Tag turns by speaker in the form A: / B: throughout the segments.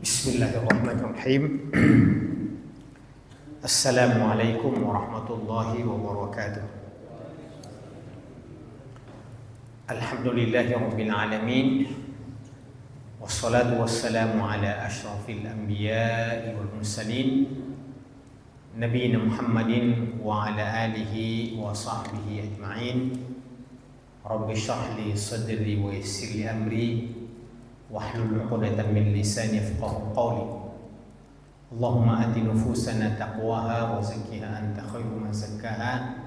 A: Bismillahirrahmanirrahim. Assalamualaikum warahmatullahi wabarakatuh. Alhamdulillahi rabbil alamin. Wassalatu wassalamu ala asyrafil anbiya'i wal mursalin Nabiyyina Muhammadin wa ala alihi wa sahbihi ajma'in. Rabbi shrah li sadri wa yassir li amri wahlul 'uqdatam min lisani yafqahu qawli. Allahumma ati nufusana taqwaha wa zakkiha anta khairu man zakkaha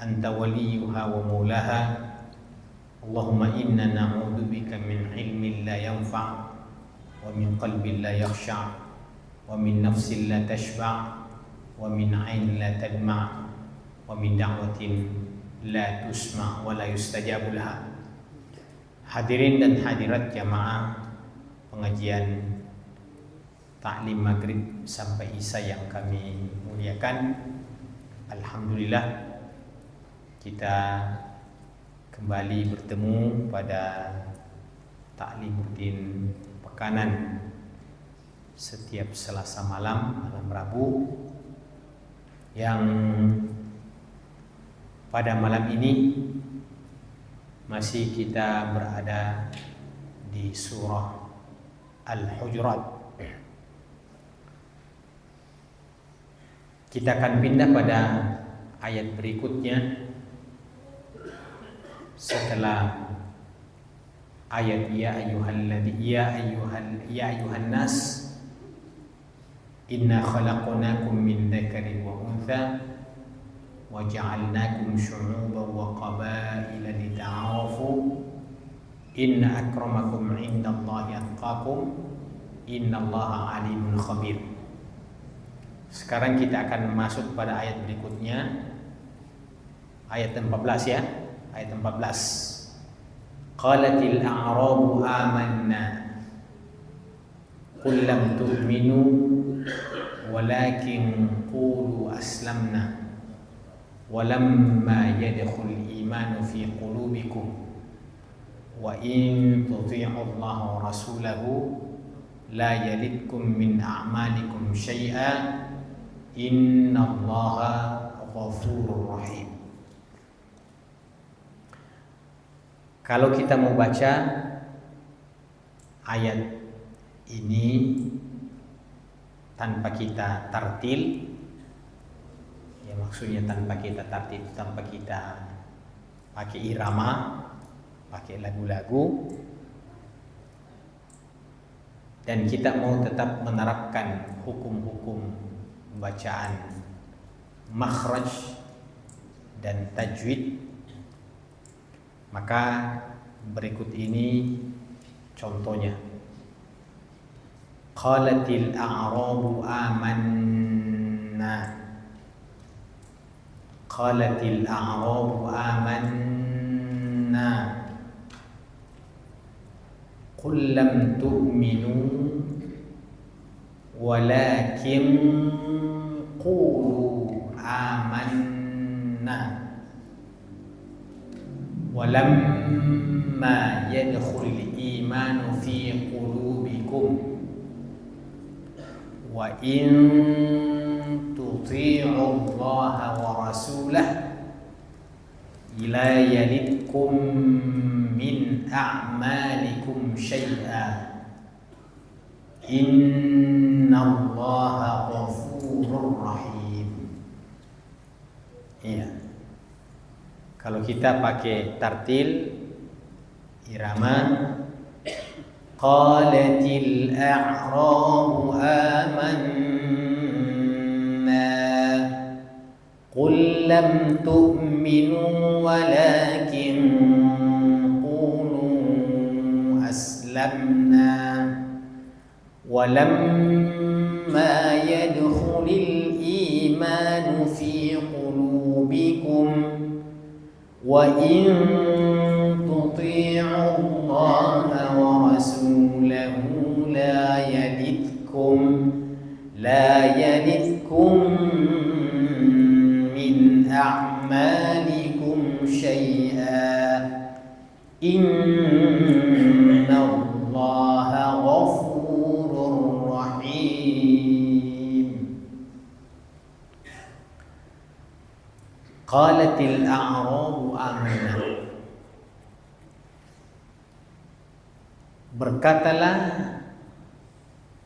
A: anta waliyuha wa maulaha. Allahumma inna na'udzu bika min ilmin la yanfa' wa min qalbin la yakhsha' wa min nafsin la tashba' wa min 'ainin la tadma' wa min da'watin la tusma' wa la yustajabu laha. Hadirin dan hadirat jamaah pengajian Ta'lim Maghrib sampai Isya yang kami muliakan, alhamdulillah kita kembali bertemu pada Ta'limuddin Pekanan setiap Selasa malam Rabu, yang pada malam ini masih kita berada di surah Al-Hujurat. Kita akan pindah pada ayat berikutnya setelah ayat ya ayyuhan nas inna khalaqnakum min dzakarin wa untha wa ja'alnakum syu'uban wa qabaila lita'arafu inna akramakum 'indallahi atqakum innallaha 'alimun khabir. Sekarang kita akan masuk pada ayat berikutnya, ayat 14 ya, ayat 14. Qalatil a'rabu amanna qul lam tu'minu walakin qulu aslamna walamma yadkhul imanu fi qulubikum wa in tuti'u Allaha wa rasulahu la yalidkum min a'malikum syai'a innallaha ghafurur rahim. Kalau kita mau baca ayat ini tanpa kita tartil, ya maksudnya tanpa kita tartil, tanpa kita pakai irama, pakai lagu-lagu, dan kita mau tetap menerapkan hukum-hukum bacaan makhraj dan tajwid, maka berikut ini contohnya. Qalatil a'rabu amanna, qalatil a'rabu amanna qul lam tu'minu walakin qulu amanna walamma yadkhulul imanu fi qulubikum wa in tuti'u Allaha wa rasulahu la yalidkum min a'malikum syai'a innallaha ghafurur rahim. Iya. Kalau kita pakai tartil irama, qalatil a'rabu amanna qul lam tu'minu walakin qulu aslamna walamma yadkhulil imanu fi qulubikum wa in tuti'u Allaha wa rasulahu la yalidkum min a'malikum syai'a innallaha ghafurur Qalatil a'rabu amanna. Berkatalah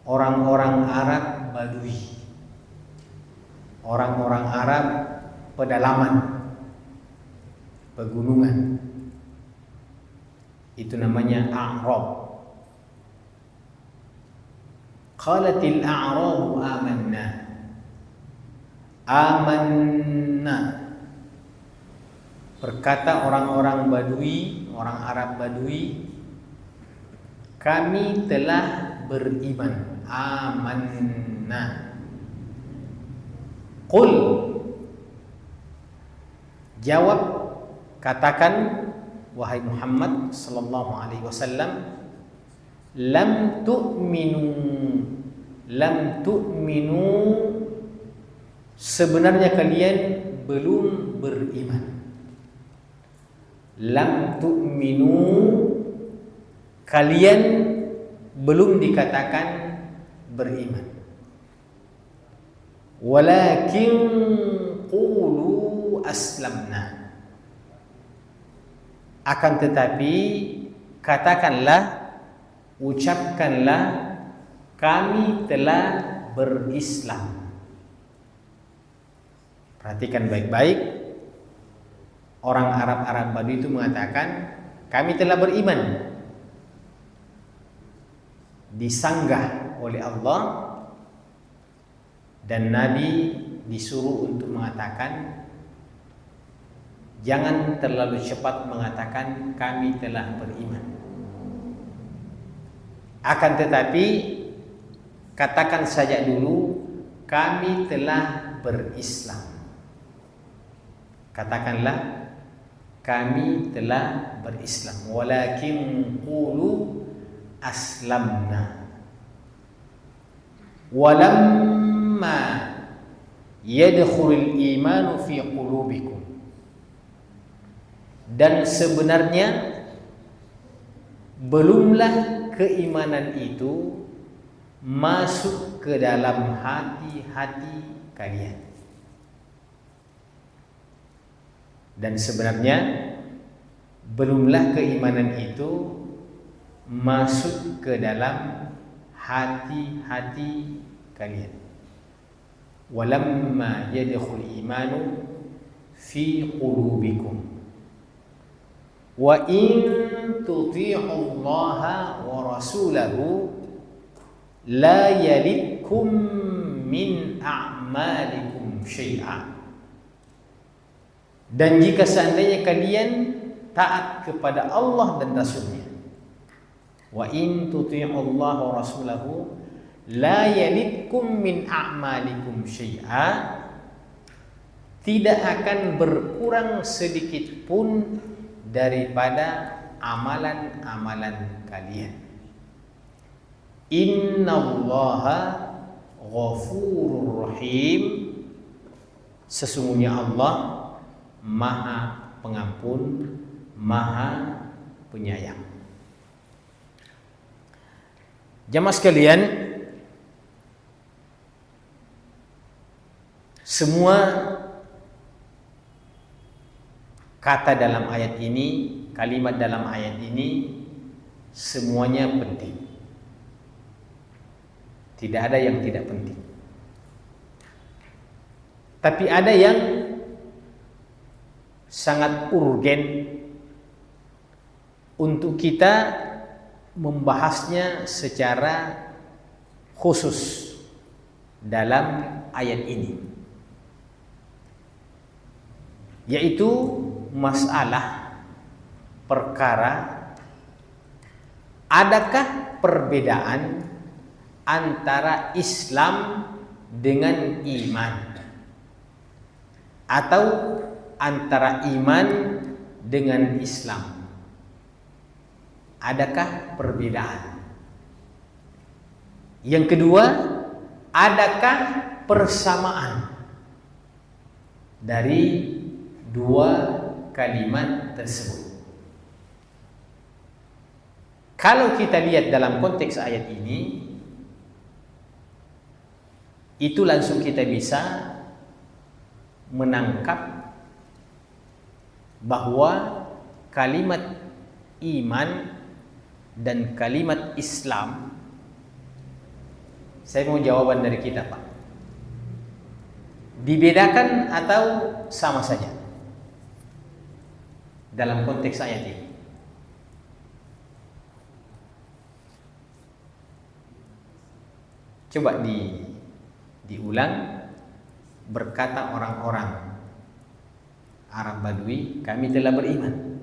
A: orang-orang Arab Badui, orang-orang Arab pedalaman, pegunungan. Itu namanya A'rab. Qalatil a'rabu amanna. Amanna. Berkata orang-orang Badui, orang Arab Badui, kami telah beriman. Amanna. Qul, jawab, katakan wahai Muhammad sallallahu alaihi wasallam, lam tu'minu, sebenarnya kalian belum beriman. Lam tu'minu, kalian belum dikatakan beriman. Walakin qulu aslamna, akan tetapi katakanlah, ucapkanlah, kami telah berislam. Perhatikan baik-baik. Orang Arab Badui itu mengatakan kami telah beriman. Disanggah oleh Allah, dan Nabi disuruh untuk mengatakan, jangan terlalu cepat mengatakan kami telah beriman. Akan tetapi katakan saja dulu kami telah berislam. Katakanlah kami telah berislam. Walakin qulu aslamna. Walamma yadkhulul imanu fi qulubikum, dan sebenarnya belumlah keimanan itu masuk ke dalam hati-hati kalian. Dan sebenarnya belumlah keimanan itu masuk ke dalam hati-hati kalian. Walamma yadkhul imanu fi qulubikum wa in tuti'u Allah wa rasulahu la yalitkum min a'malikum syai'a. Dan jika seandainya kalian taat kepada Allah dan Rasulnya, wa in tuti'u Allah wa rasulahu la yalitkum min a'malikum syai'a, tidak akan berkurang sedikit pun daripada amalan-amalan kalian. Innallaha ghafurur rahim, sesungguhnya Allah Maha Pengampun, Maha Penyayang. Jamaah sekalian, semua kata dalam ayat ini, kalimat dalam ayat ini, semuanya penting. Tidak ada yang tidak penting. Tapi ada yang sangat urgen untuk kita membahasnya secara khusus dalam ayat ini, yaitu masalah perkara adakah perbedaan antara Islam dengan iman, atau antara iman dengan Islam. Adakah perbedaan? Yang kedua, adakah persamaan dari dua kalimat tersebut? Kalau kita lihat dalam konteks ayat ini, itu langsung kita bisa menangkap bahwa kalimat iman dan kalimat Islam, saya mau jawaban dari kita, Pak, dibedakan atau sama saja dalam konteks ayat ini? Coba diulang. Berkata orang-orang Arab Badui, kami telah beriman.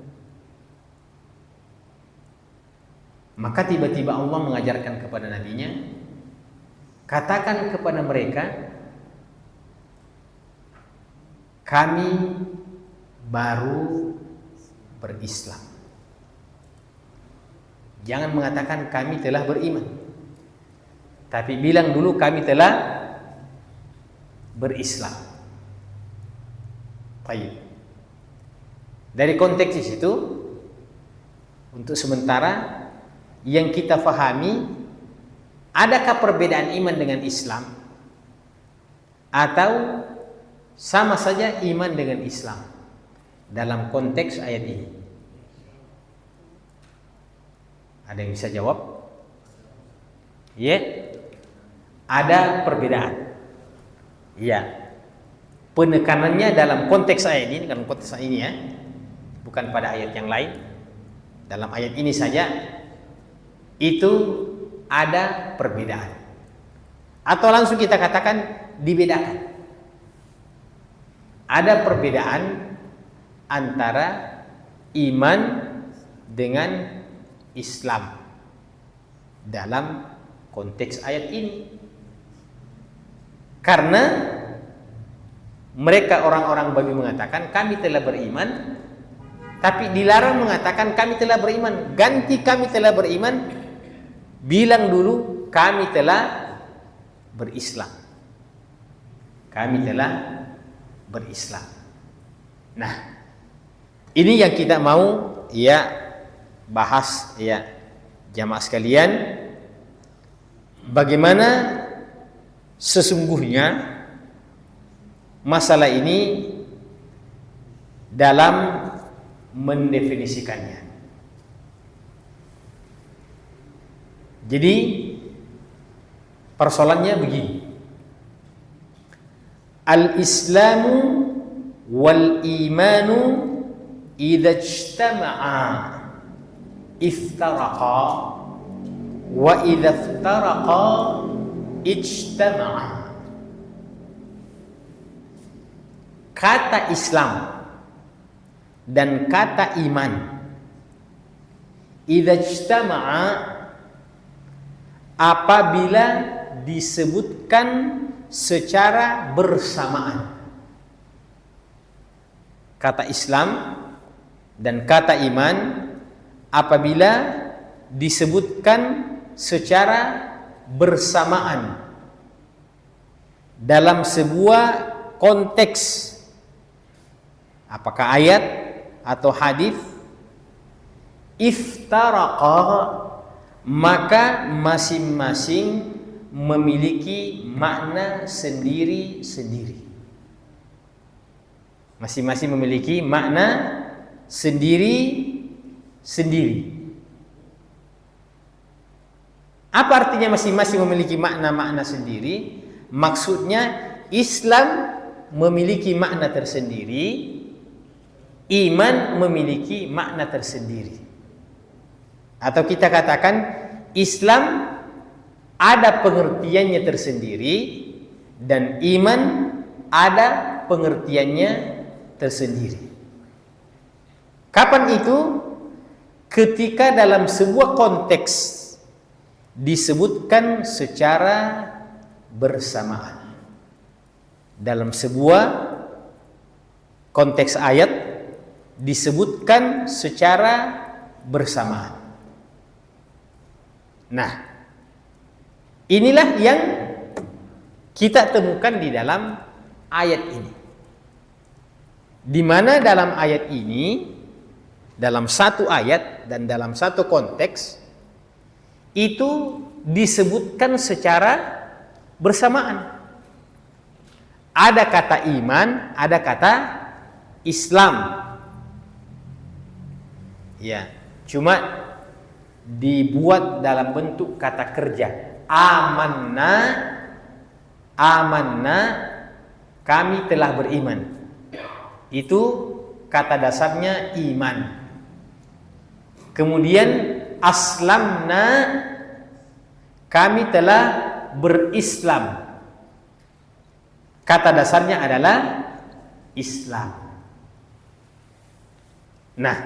A: Maka tiba-tiba Allah mengajarkan kepada nabinya, katakan kepada mereka, kami baru berislam. Jangan mengatakan kami telah beriman, tapi bilang dulu kami telah berislam. Baik. Dari konteks itu, untuk sementara yang kita fahami, adakah perbedaan iman dengan Islam atau sama saja iman dengan Islam dalam konteks ayat ini? Ada yang bisa jawab? Ya, ada perbedaan. Ya, penekanannya dalam konteks ayat ini, dalam konteks ayat ini ya, bukan pada ayat yang lain. Dalam ayat ini saja itu ada perbedaan, atau langsung kita katakan dibedakan. Ada perbedaan antara iman dengan Islam dalam konteks ayat ini. Karena mereka orang-orang Badui mengatakan kami telah beriman, tapi dilarang mengatakan kami telah beriman. Ganti kami telah beriman, bilang dulu kami telah berislam. Kami telah berislam. Nah, ini yang kita mau ya bahas ya jamaah sekalian, bagaimana sesungguhnya masalah ini dalam mendefinisikannya. Jadi persoalannya begini. Al-Islamu wal imanu idza ijtama'a iftaraqa wa idza iftaraqa ijtama'a. Kata Islam dan kata iman idza ijtama'a, apabila disebutkan secara bersamaan. Kata Islam dan kata iman apabila disebutkan secara bersamaan dalam sebuah konteks, apakah ayat atau hadis, iftaraqa, maka masing-masing memiliki makna sendiri-sendiri. Masing-masing memiliki makna sendiri-sendiri. Apa artinya masing-masing memiliki makna-makna sendiri? Maksudnya Islam memiliki makna tersendiri, iman memiliki makna tersendiri. Atau kita katakan Islam ada pengertiannya tersendiri dan iman ada pengertiannya tersendiri. Kapan itu? Ketika dalam sebuah konteks disebutkan secara bersamaan. Dalam sebuah konteks ayat disebutkan secara bersamaan. Nah, inilah yang kita temukan di dalam ayat ini. Di mana dalam ayat ini, dalam satu ayat dan dalam satu konteks, itu disebutkan secara bersamaan. Ada kata iman, ada kata Islam. Ya, cuma dibuat dalam bentuk kata kerja. Amanna, amanna, kami telah beriman. Itu kata dasarnya iman. Kemudian aslamna, kami telah berislam. Kata dasarnya adalah Islam. Nah,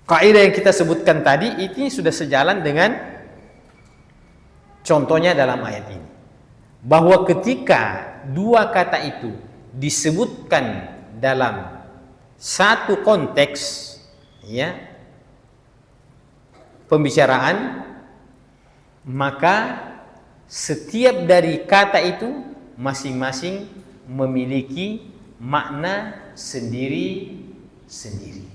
A: kaidah yang kita sebutkan tadi ini sudah sejalan dengan contohnya dalam ayat ini. Bahwa ketika dua kata itu disebutkan dalam satu konteks, ya, pembicaraan, maka setiap dari kata itu masing-masing memiliki makna sendiri-sendiri.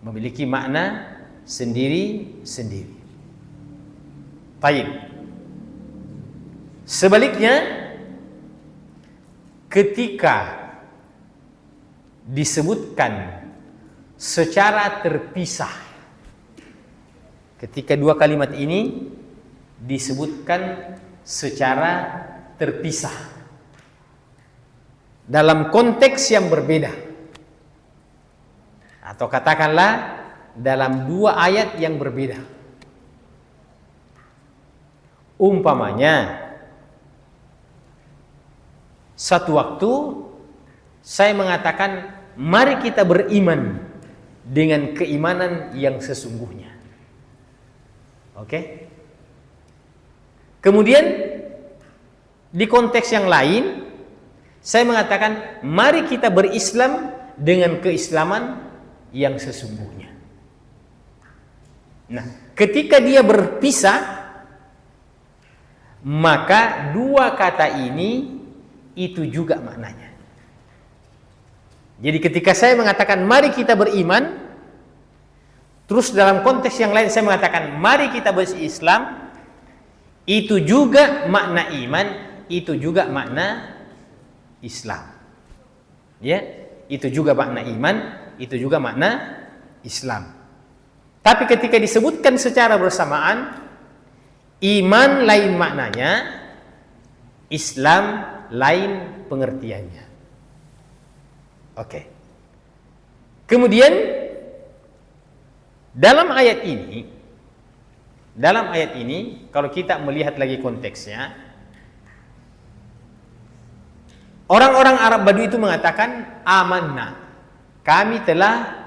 A: Memiliki makna sendiri-sendiri. Baik. Sebaliknya, ketika disebutkan secara terpisah, ketika dua kalimat ini disebutkan secara terpisah dalam konteks yang berbeda, atau katakanlah dalam dua ayat yang berbeda. Umpamanya, satu waktu saya mengatakan, mari kita beriman dengan keimanan yang sesungguhnya. Oke? Kemudian di konteks yang lain, saya mengatakan, mari kita berislam dengan keislaman yang sesungguhnya. Nah, ketika dia berpisah, maka dua kata ini itu juga maknanya. Jadi ketika saya mengatakan mari kita beriman, terus dalam konteks yang lain saya mengatakan mari kita berislam, itu juga makna iman, itu juga makna Islam. Ya, itu juga makna iman, itu juga makna Islam. Tapi ketika disebutkan secara bersamaan, iman lain maknanya, Islam lain pengertiannya. Oke. Kemudian dalam ayat ini kalau kita melihat lagi konteksnya, orang-orang Arab Badui itu mengatakan amanna, kami telah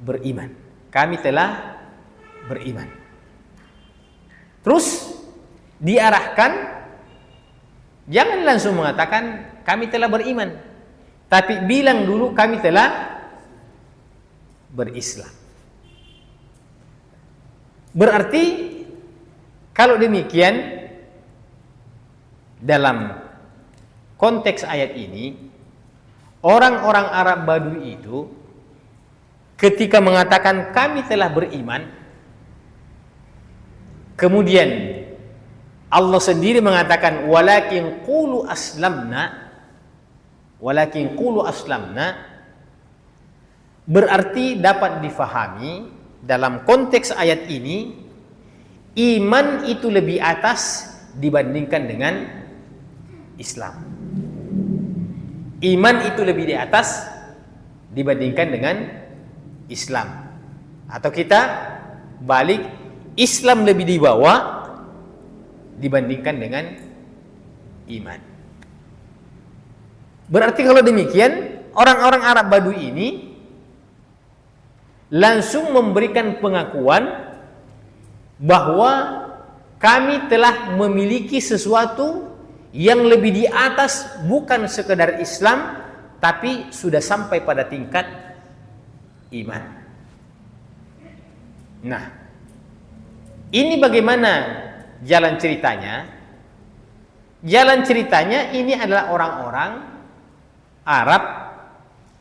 A: beriman. Kami telah beriman. Terus diarahkan, jangan langsung mengatakan kami telah beriman, tapi bilang dulu kami telah berislam. Berarti kalau demikian, dalam konteks ayat ini, orang-orang Arab Badui itu ketika mengatakan kami telah beriman, kemudian Allah sendiri mengatakan walakin qulu aslamna, walakin qulu aslamna, berarti dapat difahami dalam konteks ayat ini, iman itu lebih atas dibandingkan dengan Islam. Iman itu lebih di atas dibandingkan dengan Islam. Atau kita balik, Islam lebih di bawah dibandingkan dengan iman. Berarti kalau demikian, orang-orang Arab Badui ini langsung memberikan pengakuan bahwa kami telah memiliki sesuatu yang lebih di atas, bukan sekedar Islam, tapi sudah sampai pada tingkat iman. Nah, ini bagaimana jalan ceritanya? Jalan ceritanya ini adalah orang-orang Arab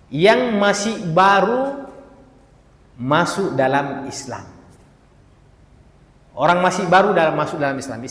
A: yang masih baru masuk dalam Islam. Orang masih baru masuk dalam Islam.